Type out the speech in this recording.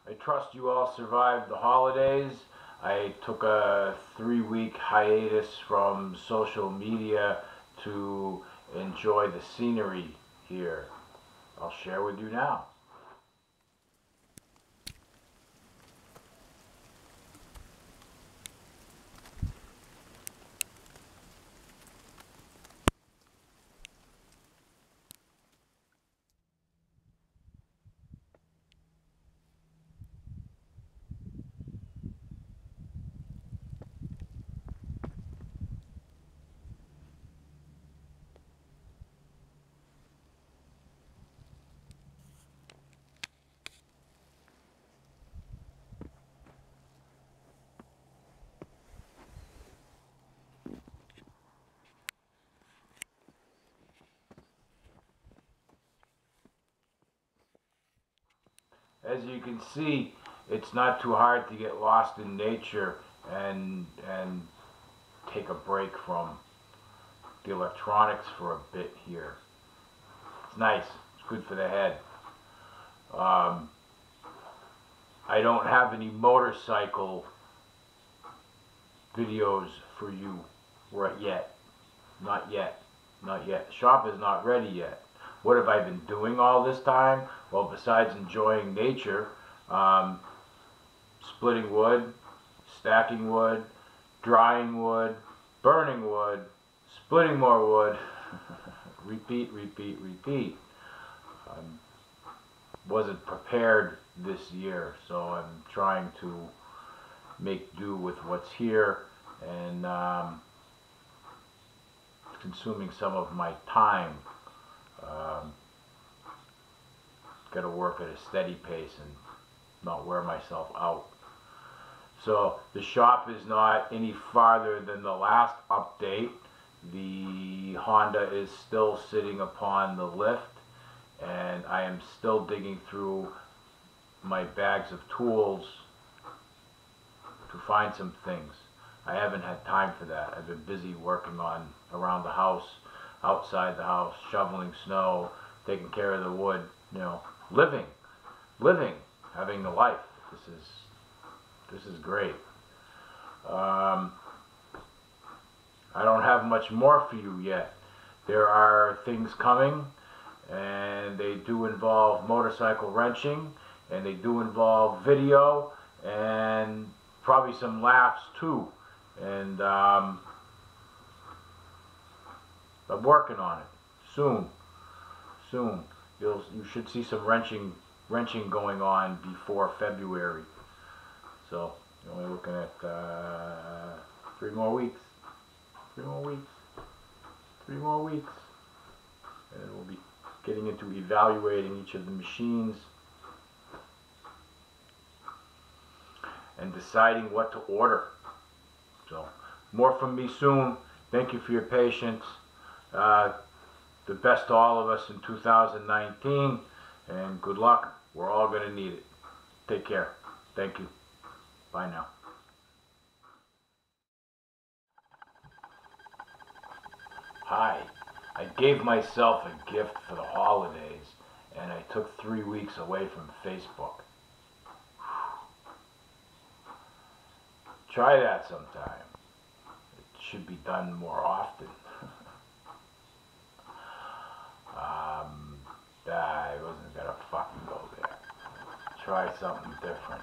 I trust you all survived the holidays. I took a 3-week hiatus from social media to enjoy the scenery here. I'll share with you now. As you can see, it's not too hard to get lost in nature and take a break from the electronics for a bit here. It's nice. It's good for the head. I don't have any motorcycle videos for you right yet. Not yet. Not yet. Shop is not ready yet. What have I been doing all this time? Well, besides enjoying nature, splitting wood, stacking wood, drying wood, burning wood, splitting more wood, repeat, repeat, repeat. Wasn't prepared this year, so I'm trying to make do with what's here, and consuming some of my time. Got to work at a steady pace and not wear myself out. So the shop is not any farther than the last update. The Honda is still sitting upon the lift, and I am still digging through my bags of tools to find some things. I haven't had time for that. I've been busy working on around the house, outside the house, shoveling snow, taking care of the wood, you know, living, having the life. This is great. I don't have much more for you yet. There are things coming, and they do involve motorcycle wrenching, and they do involve video, and probably some laughs too. And I'm working on it. Soon. You should see some wrenching going on before February. So you're only looking at 3 more weeks. 3 more weeks. 3 more weeks. And we'll be getting into evaluating each of the machines and deciding what to order. So more from me soon. Thank you for your patience. The best to all of us in 2019, and good luck. We're all going to need it. Take care. Thank you. Bye now. Hi. I gave myself a gift for the holidays, and I took 3 weeks away from Facebook. Try that sometime. It should be done more often. I wasn't gonna fucking go there. Try something different.